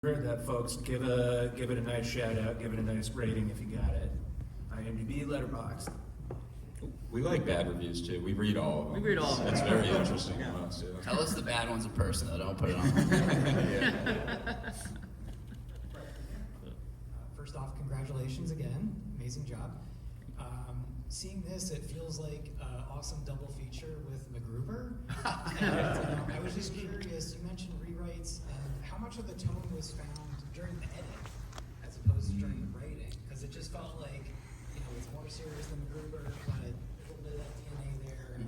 Heard that, folks. Give it a nice shout out. Give it a nice rating if you got it. IMDb, Letterboxd. We like bad reviews too. We read all of them. We read all of them. It's very interesting to us. Yeah. Tell us the bad ones in person, though. Don't put it on. First off, congratulations again. Amazing job. Seeing this, it feels like an awesome double feature with MacGruber. And I was just curious, you mentioned rewrites, and how much of the tone was found during the edit as opposed to during the writing? Because it just felt like, it's more serious than MacGruber, but a little bit of that DNA there. And,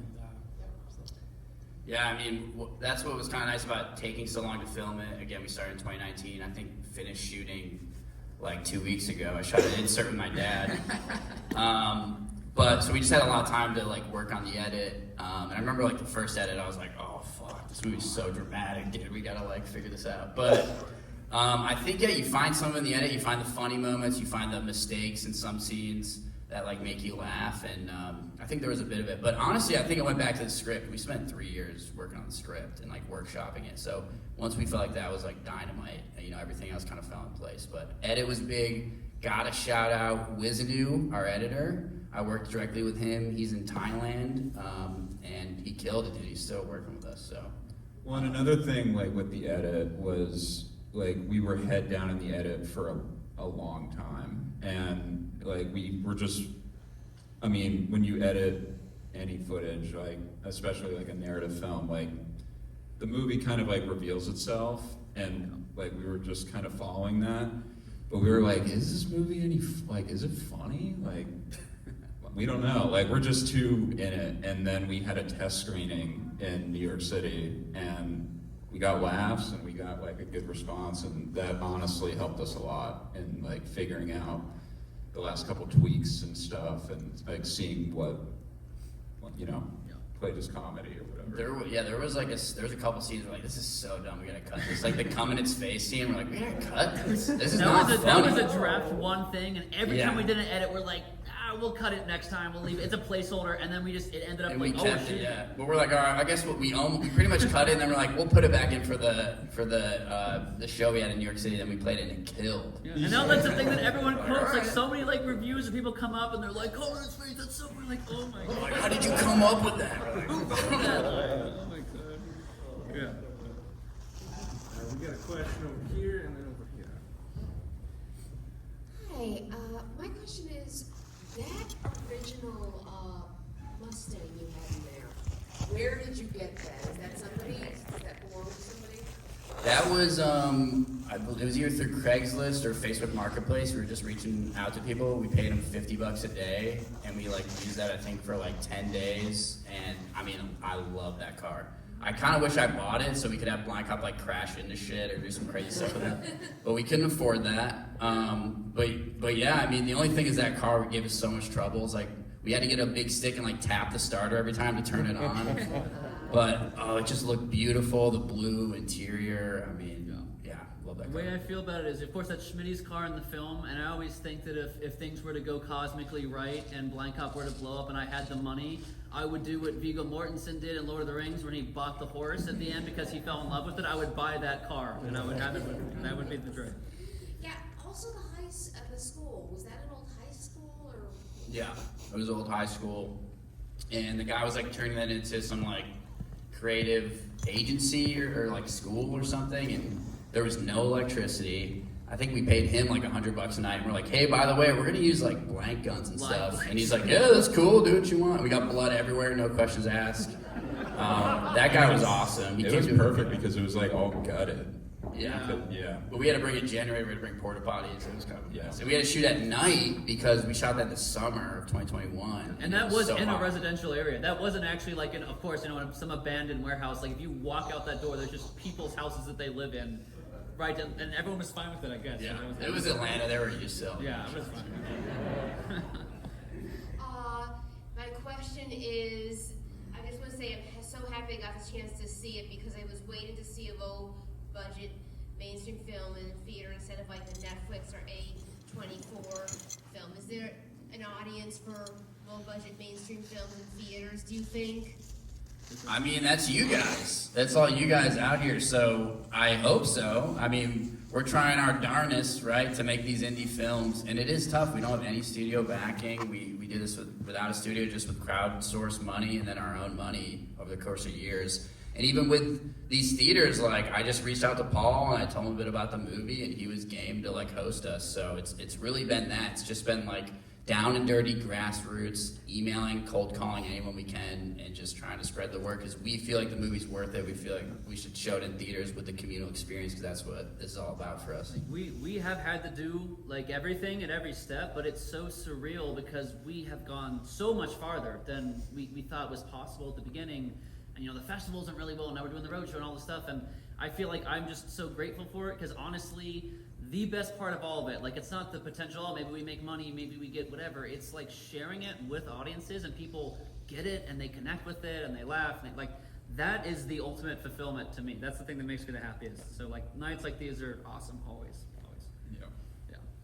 Yeah, I mean, that's what was kind of nice about taking so long to film it. Again, we started in 2019. I think finished shooting like 2 weeks ago. I shot an insert with my dad. But so we just had a lot of time to like work on the edit. And I remember like the first edit, I was like, oh fuck, this movie's so dramatic, dude. We gotta like figure this out. But I think you find some in the edit. You find the funny moments. You find the mistakes in some scenes that like make you laugh. And I think there was a bit of it. But honestly, I think it went back to the script. We spent 3 years working on the script and like workshopping it. So once we felt like that was like dynamite, everything else kind of fell in place. But edit was big. Gotta shout out Wizadu, our editor. I worked directly with him. He's in Thailand, and he killed it, dude. He's still working with us, so. Well, and another thing, like with the edit, was like we were head down in the edit for a long time, and like we were just. I mean, when you edit any footage, like especially like a narrative film, like the movie kind of like reveals itself, and like we were just kind of following that. But we were like, is this movie is it funny? Like, we don't know. Like, we're just too in it. And then we had a test screening in New York City, and we got laughs, and we got like a good response, and that honestly helped us a lot in like figuring out the last couple tweaks and stuff, and like seeing what played as comedy or whatever. There was a couple scenes where like, this is so dumb, we gotta cut this. Like the cum in its face scene, we're like, we gotta cut this. This is not funny. That was a draft one thing, and every time we did an edit, we're like, we'll cut it next time, we'll leave it. It's a placeholder, and then it ended up and like, we kept it, yeah. But we're like, all right, I guess what we pretty much cut it, and then we're like, we'll put it back in for the show we had in New York City, then we played it and it killed. Yeah. And now that's the thing that everyone quotes, like so many like reviews of people come up and they're like, oh, that's great, that's so we're like, oh my god. How did you come up with that? Oh my god. Yeah. We got a question over here and then over here. Hi, my question is, that original Mustang you had in there, where did you get that? Is that somebody? Does that belong to somebody? That was, I believe it was either through Craigslist or Facebook Marketplace. We were just reaching out to people. We paid them $50 a day, and we like used that I think for like 10 days. And I mean, I love that car. I kind of wish I bought it so we could have Blind Cop like crash into shit or do some crazy stuff with it, but we couldn't afford that. But yeah, I mean, the only thing is that car gave us so much trouble. It's like we had to get a big stick and like tap the starter every time to turn it on. But it just looked beautiful. The blue interior. I mean, yeah, love that The car. way I feel about it is, of course, that's Schmidty's car in the film, and I always think that if things were to go cosmically right and Blind Cop were to blow up and I had the money, I would do what Viggo Mortensen did in Lord of the Rings when he bought the horse at the end because he fell in love with it. I would buy that car, and I would have it with me, and that would be the dream. Yeah, also the school, was that an old high school or? Yeah, it was old high school, and the guy was like turning that into some like creative agency or like school or something, and there was no electricity. I think we paid him like $100 a night, and we're like, hey, by the way, we're gonna use like blank guns and stuff. And he's like, yeah, that's cool, do what you want. We got blood everywhere, no questions asked. That guy was awesome. It was perfect because it was like all gutted. Yeah. But we had to bring a generator, we had to bring porta potties. It was kind of So we had to shoot at night because we shot that in the summer of 2021. And that was so in hot. a residential area. That wasn't actually like in, of course, in some abandoned warehouse. Like if you walk out that door, there's just people's houses that they live in. Right, and everyone was fine with it, I guess. Yeah, it was Atlanta, they were used to it. Yeah, it was fine. My question is, I just want to say I'm so happy I got the chance to see it because I was waiting to see a low budget mainstream film in theater instead of like the Netflix or A24 film. Is there an audience for low budget mainstream films in theaters, do you think? I mean, that's you guys. That's all you guys out here. So I hope so. I mean, we're trying our darnest, right, to make these indie films, and it is tough. We don't have any studio backing. We did this without a studio, just with crowdsourced money and then our own money over the course of years. And even with these theaters, like, I just reached out to Paul and I told him a bit about the movie, and he was game to like host us. So it's really been that. It's just been like down and dirty grassroots, emailing, cold calling anyone we can, and just trying to spread the word, because we feel like the movie's worth it. We feel like we should show it in theaters with the communal experience, because that's what this is all about for us. We have had to do like everything at every step, but it's so surreal because we have gone so much farther than we thought was possible at the beginning. And the festival isn't really well, now we're doing the roadshow and all this stuff, and I feel like I'm just so grateful for it, because honestly, the best part of all of it, like, it's not the potential, oh, maybe we make money, maybe we get whatever. It's like sharing it with audiences, and people get it and they connect with it and they laugh, and like, that is the ultimate fulfillment to me. That's the thing that makes me the happiest. So like, nights like these are awesome, always. Yeah.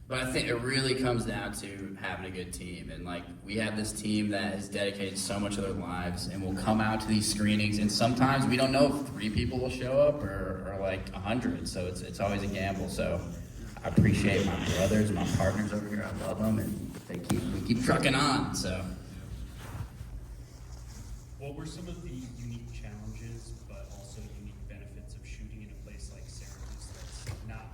But I think it really comes down to having a good team. And like, we have this team that has dedicated so much of their lives and will come out to these screenings. And sometimes we don't know if 3 people will show up or like 100. So it's always a gamble. So I appreciate my brothers, my partners over here. I love them, and we keep trucking on. So. What were some of the unique challenges, but also unique benefits of shooting in a place like Syracuse that's not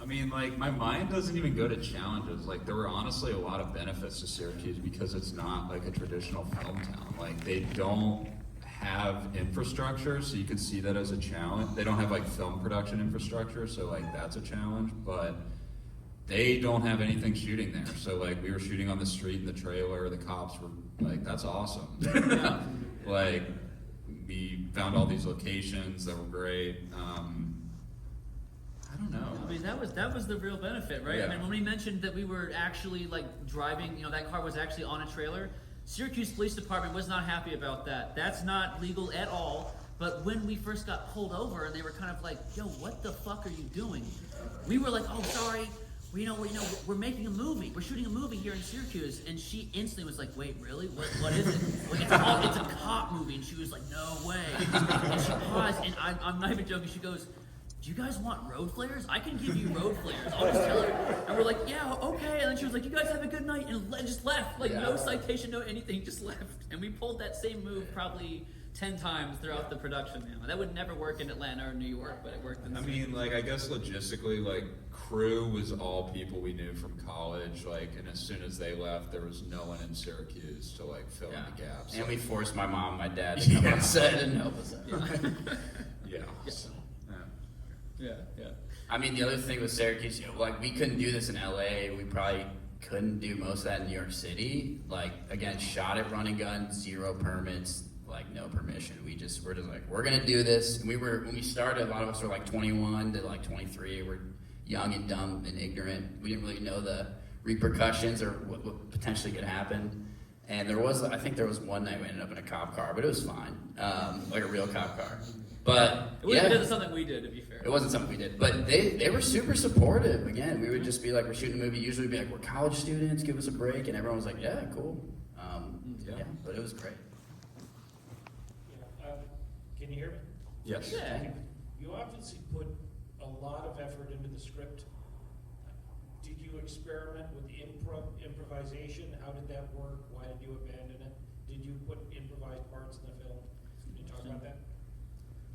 I mean, like, my mind doesn't even go to challenges. Like, there were honestly a lot of benefits to Syracuse because it's not like a traditional film town. Like, they don't have infrastructure, so you could see that as a challenge. They don't have like film production infrastructure, so like that's a challenge, but they don't have anything shooting there. So like, we were shooting on the street in the trailer, the cops were like, that's awesome. Like, we found all these locations that were great. I don't know. I mean, that was the real benefit, right? Yeah. I mean, when we mentioned that we were actually like driving, that car was actually on a trailer, Syracuse Police Department was not happy about that. That's not legal at all. But when we first got pulled over and they were kind of like, yo, what the fuck are you doing? We were like, oh, sorry. We're making a movie. We're shooting a movie here in Syracuse. And she instantly was like, wait, really? What is it? Like, it's a cop movie. And she was like, no way. And she paused, and I'm not even joking. She goes, do you guys want road flares? I can give you road flares. I'll just tell her. And we're like, yeah, okay. And then she was like, you guys have a good night. And just left. Like, no citation, no anything, just left. And we pulled that same move probably 10 times throughout the production. That would never work in Atlanta or New York, but it worked in I mean, like, I guess logistically, like, crew was all people we knew from college, like, and as soon as they left, there was no one in Syracuse to, like, fill in the gaps. And we forced my mom and my dad to come on set and help us out. Yeah. I mean, the other thing with Syracuse, like, we couldn't do this in LA. We probably couldn't do most of that in New York City. Like, again, shot it run and gun, 0 permits, like, no permission. We're just like, we're gonna do this. And when we started, a lot of us were like 21 to like 23. We're young and dumb and ignorant. We didn't really know the repercussions or what potentially could happen. And I think there was one night we ended up in a cop car, but it was fine. Like a real cop car. But it wasn't something we did, to be fair. It wasn't something we did. But they were super supportive. Again, we would just be like, we're shooting a movie. Usually we'd be like, we're college students, give us a break. And everyone was like, yeah, cool. But it was great. Can you hear me? Yes. Yeah. You obviously put a lot of effort into the script. Did you experiment with improvisation? How did that work? Why did you abandon it? Did you put improvised parts in the film? Can you talk about that?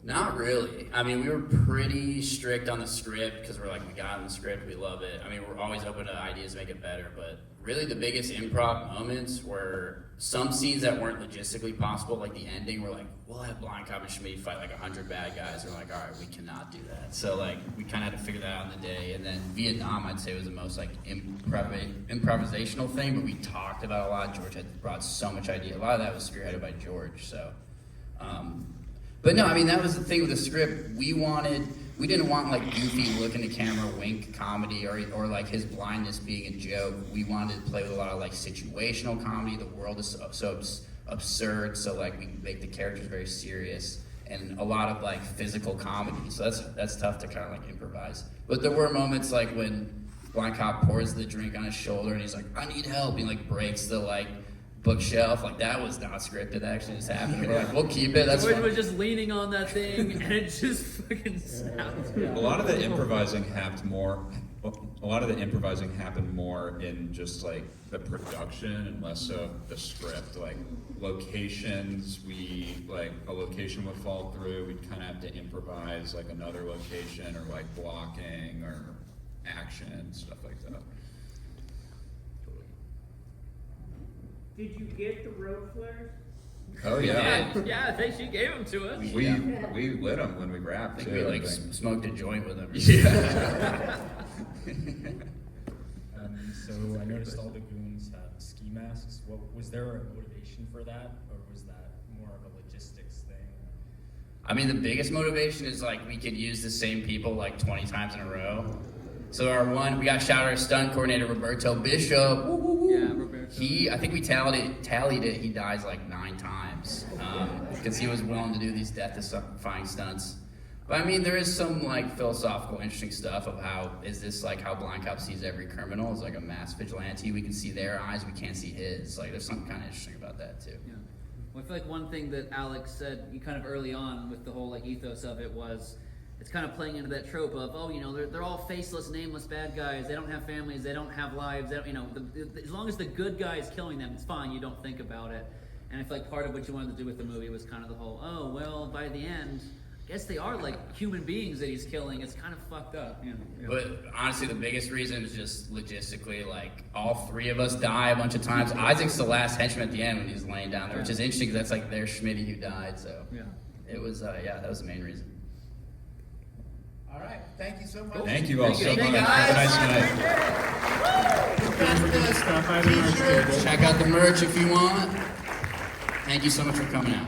Not really. I mean, we were pretty strict on the script because we're like, we got in the script, we love it. I mean, we're always open to ideas to make it better, but really the biggest improv moments were some scenes that weren't logistically possible, like the ending. We're like, we'll have Blind Cop and Schmidty fight like 100 bad guys. We're like, all right, we cannot do that. So like, we kind of had to figure that out in the day. And then Vietnam, I'd say, was the most like improvisational thing, but we talked about a lot. George had brought so much idea. A lot of that was spearheaded by George. So, but no, I mean, that was the thing with the script. We didn't want like goofy look in the camera, wink comedy, or like his blindness being a joke. We wanted to play with a lot of like situational comedy. The world is so absurd, so like we make the characters very serious, and a lot of like physical comedy. So that's tough to kind of like improvise. But there were moments like when Blind Cop pours the drink on his shoulder and he's like, I need help. He like breaks the like bookshelf. Like that was not scripted. That actually just happened. We were like, we'll keep it. That's George fine. was just leaning on that thing, and it just fucking snapped. A lot of the improvising happened more. A lot of the improvising happened more in just like the production and less so the script. Like locations, a location would fall through. We'd kind of have to improvise like another location or like blocking or action, stuff like that. Did you get the road flares? Oh yeah, Yeah, I think she gave them to us. we lit them when we I rapped think too. we like smoked a joint with them. Yeah. So I noticed all the goons have ski masks. What was there a motivation for that, or was that more of a logistics thing? I mean, the biggest motivation is like we could use the same people like 20 times in a row. So we got shout out our stunt coordinator Roberto Bishop. Woo, woo, woo. Yeah, Roberto. I think we tallied it. He dies like 9 times because he was willing to do these death-defying stunts. But I mean, there is some like philosophical, interesting stuff of how Blind Cop sees every criminal as like a mass vigilante. We can see their eyes, we can't see his. Like, there's something kind of interesting about that too. Yeah. Well, I feel like one thing that Alex said, you kind of early on with the whole like ethos of it was, it's kind of playing into that trope of, oh, you know, they're all faceless, nameless bad guys. They don't have families. They don't have lives. They don't, you know, as long as the good guy is killing them, it's fine. You don't think about it. And I feel like part of what you wanted to do with the movie was kind of the whole, oh, well, by the end, I guess they are like human beings that he's killing. It's kind of fucked up. You know? But honestly, the biggest reason is just logistically, like, all 3 of us die a bunch of times. Isaac's the last henchman at the end when he's laying down there, which is interesting because that's like their Schmidty who died. So Yeah. it was, that was the main reason. All right, thank you so much. Thank you all so Thank much. you, Have a nice night. Check out the merch if you want. Thank you so much for coming out.